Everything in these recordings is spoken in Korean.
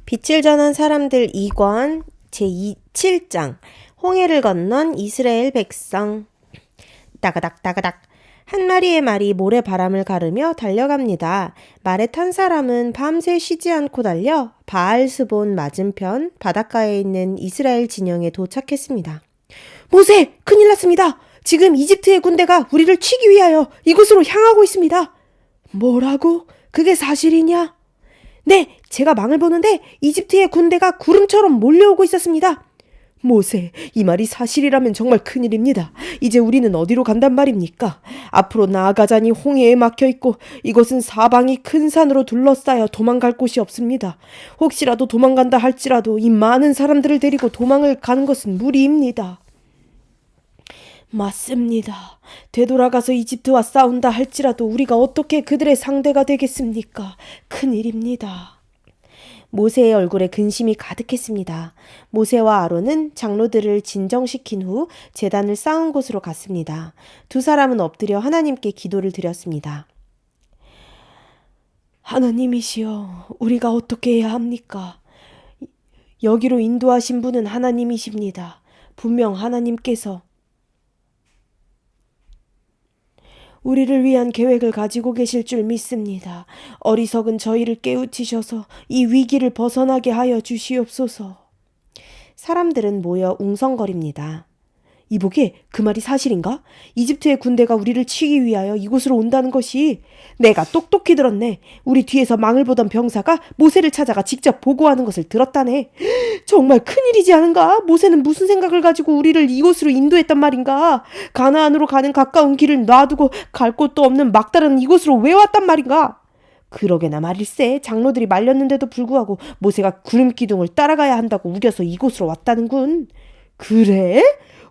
빛을 전한 사람들 2권 제7장 홍해를 건넌 이스라엘 백성. 따가닥 따가닥 한 마리의 말이 모래바람을 가르며 달려갑니다. 말에 탄 사람은 밤새 쉬지 않고 달려 바알스본 맞은편 바닷가에 있는 이스라엘 진영에 도착했습니다. 모세! 큰일 났습니다. 지금 이집트의 군대가 우리를 치기 위하여 이곳으로 향하고 있습니다. 뭐라고? 그게 사실이냐? 네, 제가 망을 보는데 이집트의 군대가 구름처럼 몰려오고 있었습니다. 모세, 이 말이 사실이라면 정말 큰일입니다. 이제 우리는 어디로 간단 말입니까? 앞으로 나아가자니 홍해에 막혀있고 이곳은 사방이 큰 산으로 둘러싸여 도망갈 곳이 없습니다. 혹시라도 도망간다 할지라도 이 많은 사람들을 데리고 도망을 가는 것은 무리입니다. 맞습니다. 되돌아가서 이집트와 싸운다 할지라도 우리가 어떻게 그들의 상대가 되겠습니까? 큰일입니다. 모세의 얼굴에 근심이 가득했습니다. 모세와 아론은 장로들을 진정시킨 후 제단을 쌓은 곳으로 갔습니다. 두 사람은 엎드려 하나님께 기도를 드렸습니다. 하나님이시여, 우리가 어떻게 해야 합니까? 여기로 인도하신 분은 하나님이십니다. 분명 하나님께서 우리를 위한 계획을 가지고 계실 줄 믿습니다. 어리석은 저희를 깨우치셔서 이 위기를 벗어나게 하여 주시옵소서. 사람들은 모여 웅성거립니다. 이보게, 그 말이 사실인가? 이집트의 군대가 우리를 치기 위하여 이곳으로 온다는 것이. 내가 똑똑히 들었네. 우리 뒤에서 망을 보던 병사가 모세를 찾아가 직접 보고하는 것을 들었다네. 정말 큰일이지 않은가? 모세는 무슨 생각을 가지고 우리를 이곳으로 인도했단 말인가? 가나안으로 가는 가까운 길을 놔두고 갈 곳도 없는 막다른 이곳으로 왜 왔단 말인가? 그러게나 말일세. 장로들이 말렸는데도 불구하고 모세가 구름 기둥을 따라가야 한다고 우겨서 이곳으로 왔다는군. 그래?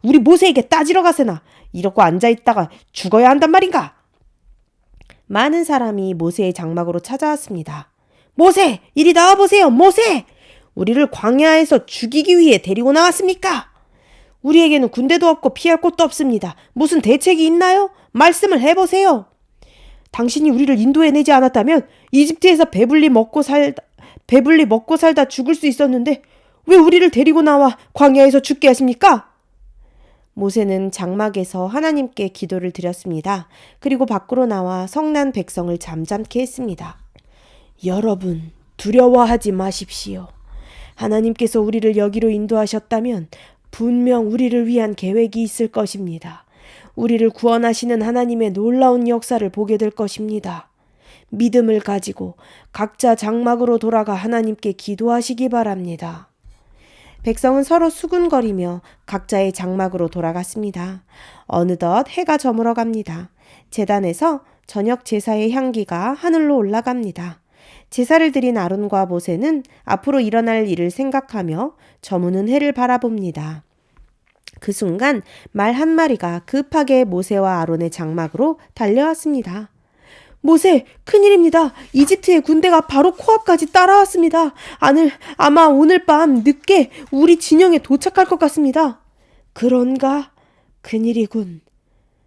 우리 모세에게 따지러 가세나. 이러고 앉아있다가 죽어야 한단 말인가? 많은 사람이 모세의 장막으로 찾아왔습니다. 모세! 이리 나와보세요. 모세! 우리를 광야에서 죽이기 위해 데리고 나왔습니까? 우리에게는 군대도 없고 피할 곳도 없습니다. 무슨 대책이 있나요? 말씀을 해보세요. 당신이 우리를 인도해내지 않았다면 이집트에서 배불리 먹고 살다 죽을 수 있었는데 왜 우리를 데리고 나와 광야에서 죽게 하십니까? 모세는 장막에서 하나님께 기도를 드렸습니다. 그리고 밖으로 나와 성난 백성을 잠잠케 했습니다. 여러분, 두려워하지 마십시오. 하나님께서 우리를 여기로 인도하셨다면 분명 우리를 위한 계획이 있을 것입니다. 우리를 구원하시는 하나님의 놀라운 역사를 보게 될 것입니다. 믿음을 가지고 각자 장막으로 돌아가 하나님께 기도하시기 바랍니다. 백성은 서로 수군거리며 각자의 장막으로 돌아갔습니다. 어느덧 해가 저물어 갑니다. 제단에서 저녁 제사의 향기가 하늘로 올라갑니다. 제사를 드린 아론과 모세는 앞으로 일어날 일을 생각하며 저무는 해를 바라봅니다. 그 순간 말 한 마리가 급하게 모세와 아론의 장막으로 달려왔습니다. 모세, 큰일입니다. 이집트의 군대가 바로 코앞까지 따라왔습니다. 아마 오늘 밤 늦게 우리 진영에 도착할 것 같습니다. 그런가? 큰일이군.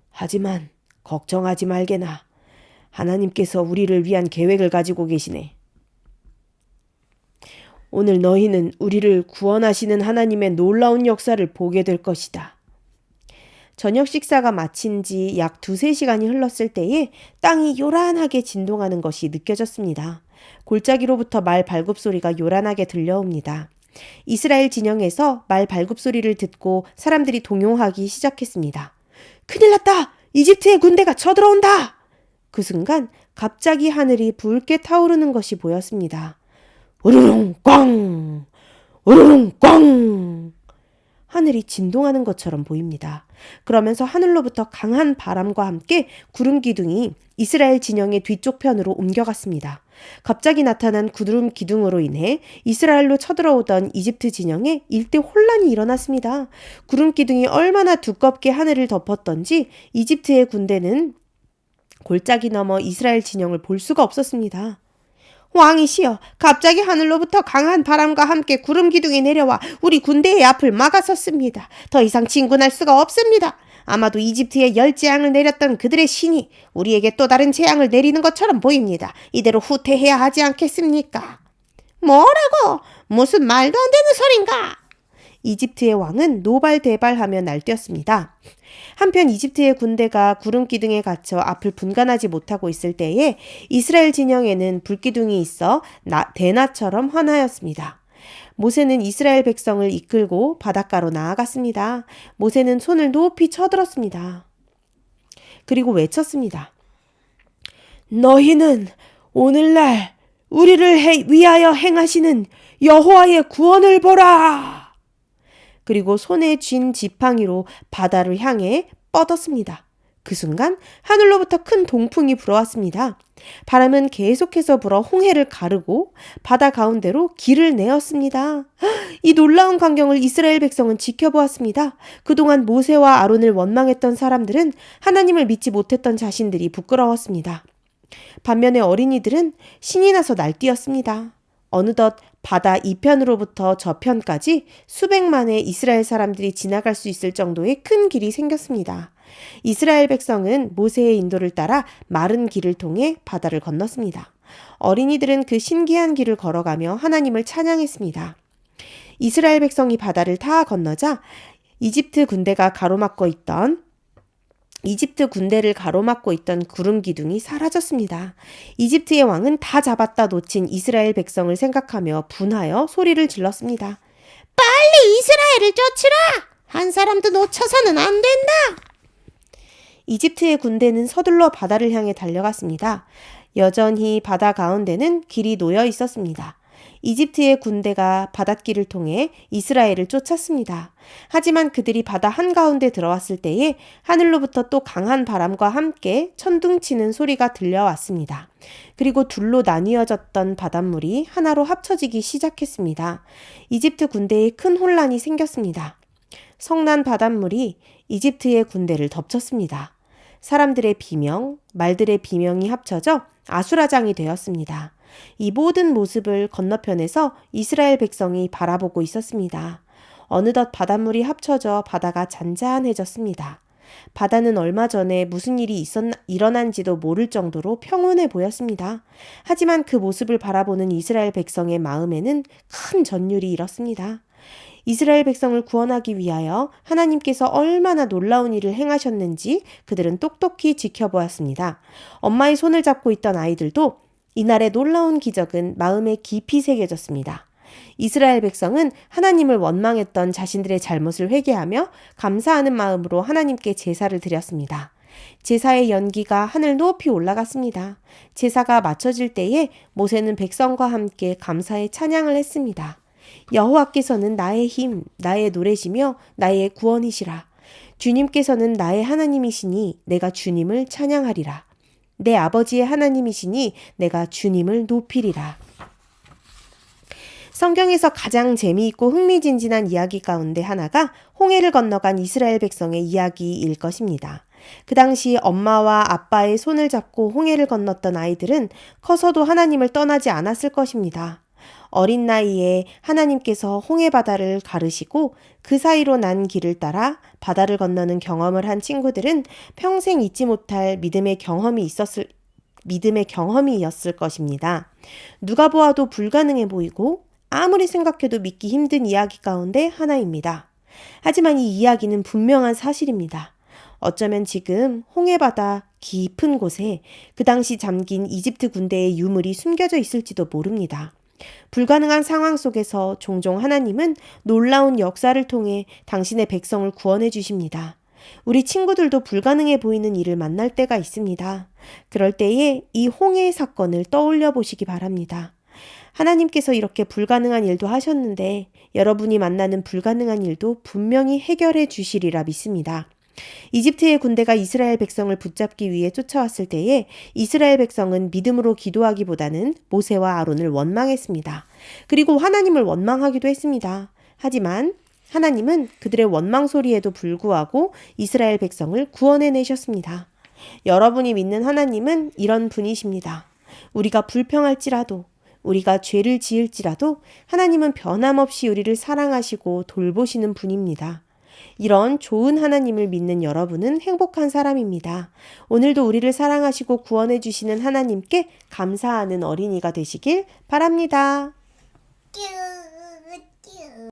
하지만 걱정하지 말게나. 하나님께서 우리를 위한 계획을 가지고 계시네. 오늘 너희는 우리를 구원하시는 하나님의 놀라운 역사를 보게 될 것이다. 저녁 식사가 마친 지 약 2-3시간이 흘렀을 때에 땅이 요란하게 진동하는 것이 느껴졌습니다. 골짜기로부터 말 발굽소리가 요란하게 들려옵니다. 이스라엘 진영에서 말 발굽소리를 듣고 사람들이 동요하기 시작했습니다. 큰일 났다! 이집트의 군대가 쳐들어온다! 그 순간 갑자기 하늘이 붉게 타오르는 것이 보였습니다. 우르릉 꽝! 우르릉 꽝! 하늘이 진동하는 것처럼 보입니다. 그러면서 하늘로부터 강한 바람과 함께 구름 기둥이 이스라엘 진영의 뒤쪽 편으로 옮겨갔습니다. 갑자기 나타난 구름 기둥으로 인해 이스라엘로 쳐들어오던 이집트 진영에 일대 혼란이 일어났습니다. 구름 기둥이 얼마나 두껍게 하늘을 덮었던지 이집트의 군대는 골짜기 너머 이스라엘 진영을 볼 수가 없었습니다. 왕이시여, 갑자기 하늘로부터 강한 바람과 함께 구름 기둥이 내려와 우리 군대의 앞을 막아섰습니다. 더 이상 진군할 수가 없습니다. 아마도 이집트에 열재앙을 내렸던 그들의 신이 우리에게 또 다른 재앙을 내리는 것처럼 보입니다. 이대로 후퇴해야 하지 않겠습니까? 뭐라고? 무슨 말도 안 되는 소린가? 이집트의 왕은 노발대발하며 날뛰었습니다. 한편 이집트의 군대가 구름기둥에 갇혀 앞을 분간하지 못하고 있을 때에 이스라엘 진영에는 불기둥이 있어 대낮처럼 환하였습니다. 모세는 이스라엘 백성을 이끌고 바닷가로 나아갔습니다. 모세는 손을 높이 쳐들었습니다. 그리고 외쳤습니다. 너희는 오늘날 우리를 위하여 행하시는 여호와의 구원을 보라. 그리고 손에 쥔 지팡이로 바다를 향해 뻗었습니다. 그 순간 하늘로부터 큰 동풍이 불어왔습니다. 바람은 계속해서 불어 홍해를 가르고 바다 가운데로 길을 내었습니다. 이 놀라운 광경을 이스라엘 백성은 지켜보았습니다. 그동안 모세와 아론을 원망했던 사람들은 하나님을 믿지 못했던 자신들이 부끄러웠습니다. 반면에 어린이들은 신이 나서 날뛰었습니다. 어느덧 바다 이편으로부터 저편까지 수백만의 이스라엘 사람들이 지나갈 수 있을 정도의 큰 길이 생겼습니다. 이스라엘 백성은 모세의 인도를 따라 마른 길을 통해 바다를 건넜습니다. 어린이들은 그 신기한 길을 걸어가며 하나님을 찬양했습니다. 이스라엘 백성이 바다를 다 건너자 이집트 군대를 가로막고 있던 구름 기둥이 사라졌습니다. 이집트의 왕은 다 잡았다 놓친 이스라엘 백성을 생각하며 분하여 소리를 질렀습니다. 빨리 이스라엘을 쫓으라! 한 사람도 놓쳐서는 안 된다! 이집트의 군대는 서둘러 바다를 향해 달려갔습니다. 여전히 바다 가운데는 길이 놓여 있었습니다. 이집트의 군대가 바닷길을 통해 이스라엘을 쫓았습니다. 하지만 그들이 바다 한가운데 들어왔을 때에 하늘로부터 또 강한 바람과 함께 천둥치는 소리가 들려왔습니다. 그리고 둘로 나뉘어졌던 바닷물이 하나로 합쳐지기 시작했습니다. 이집트 군대에 큰 혼란이 생겼습니다. 성난 바닷물이 이집트의 군대를 덮쳤습니다. 사람들의 비명, 말들의 비명이 합쳐져 아수라장이 되었습니다. 이 모든 모습을 건너편에서 이스라엘 백성이 바라보고 있었습니다. 어느덧 바닷물이 합쳐져 바다가 잔잔해졌습니다. 바다는 얼마 전에 무슨 일이 일어난지도 모를 정도로 평온해 보였습니다. 하지만 그 모습을 바라보는 이스라엘 백성의 마음에는 큰 전율이 일었습니다. 이스라엘 백성을 구원하기 위하여 하나님께서 얼마나 놀라운 일을 행하셨는지 그들은 똑똑히 지켜보았습니다. 엄마의 손을 잡고 있던 아이들도 이날의 놀라운 기적은 마음에 깊이 새겨졌습니다. 이스라엘 백성은 하나님을 원망했던 자신들의 잘못을 회개하며 감사하는 마음으로 하나님께 제사를 드렸습니다. 제사의 연기가 하늘 높이 올라갔습니다. 제사가 마쳐질 때에 모세는 백성과 함께 감사의 찬양을 했습니다. 여호와께서는 나의 힘, 나의 노래시며 나의 구원이시라. 주님께서는 나의 하나님이시니 내가 주님을 찬양하리라. 내 아버지의 하나님이시니 내가 주님을 높이리라. 성경에서 가장 재미있고 흥미진진한 이야기 가운데 하나가 홍해를 건너간 이스라엘 백성의 이야기일 것입니다. 그 당시 엄마와 아빠의 손을 잡고 홍해를 건넜던 아이들은 커서도 하나님을 떠나지 않았을 것입니다. 어린 나이에 하나님께서 홍해 바다를 가르시고 그 사이로 난 길을 따라 바다를 건너는 경험을 한 친구들은 평생 잊지 못할 믿음의 경험이었을 것입니다. 누가 보아도 불가능해 보이고 아무리 생각해도 믿기 힘든 이야기 가운데 하나입니다. 하지만 이 이야기는 분명한 사실입니다. 어쩌면 지금 홍해바다 깊은 곳에 그 당시 잠긴 이집트 군대의 유물이 숨겨져 있을지도 모릅니다. 불가능한 상황 속에서 종종 하나님은 놀라운 역사를 통해 당신의 백성을 구원해 주십니다. 우리 친구들도 불가능해 보이는 일을 만날 때가 있습니다. 그럴 때에 이 홍해 사건을 떠올려 보시기 바랍니다. 하나님께서 이렇게 불가능한 일도 하셨는데 여러분이 만나는 불가능한 일도 분명히 해결해 주시리라 믿습니다. 이집트의 군대가 이스라엘 백성을 붙잡기 위해 쫓아왔을 때에 이스라엘 백성은 믿음으로 기도하기보다는 모세와 아론을 원망했습니다. 그리고 하나님을 원망하기도 했습니다. 하지만 하나님은 그들의 원망 소리에도 불구하고 이스라엘 백성을 구원해내셨습니다. 여러분이 믿는 하나님은 이런 분이십니다. 우리가 불평할지라도 우리가 죄를 지을지라도 하나님은 변함없이 우리를 사랑하시고 돌보시는 분입니다. 이런 좋은 하나님을 믿는 여러분은 행복한 사람입니다. 오늘도 우리를 사랑하시고 구원해 주시는 하나님께 감사하는 어린이가 되시길 바랍니다.